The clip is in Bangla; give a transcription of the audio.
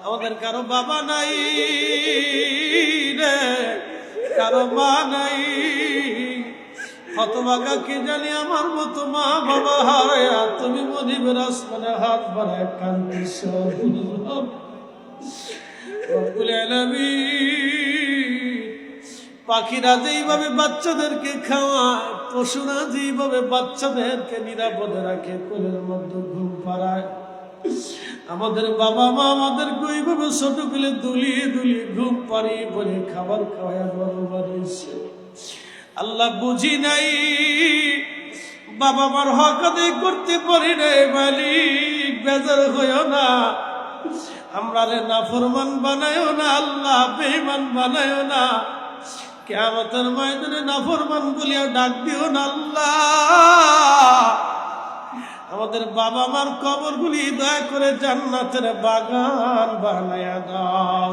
আমাদের কারো বাবা নাই রে, কারো মা নাই। হতভাগা কি জানি আমার মতো মা বাবা হারায়া তুমি মনিবের আসমানে হাত বাড়ায় কান্দিস। রব্বুল আলামিন, পাখিরা যেইভাবে বাচ্চাদেরকে খাওয়ায়, পশুরা যেইভাবে বাচ্চাদেরকে নিরাপদে রাখে, কোলের মধ্যে ঘুম পাড়ায়, আমাদের বাবা মা আমাদেরকে ওইভাবে ছোট করে দুলিয়ে দুলিয়ে ঘুম পাড়িয়ে বলে খাবার খাওয়া বড় বানিয়েছে। আল্লাহ বুঝি নাই, বাবা মার হক আদায় করতে পারি নাই, মালিক বেজার হইও না, আমরা নাফরমান বানায়ও না, আল্লাহ বেঈমান বানায়ও না, কিয়ামতের ময়দানে নাফরমান বলিয়া ডাক দিও না আল্লাহ। আমাদের বাবা মার কবরগুলি দয়া করে জান্নাতের বাগান বানায়া দাও।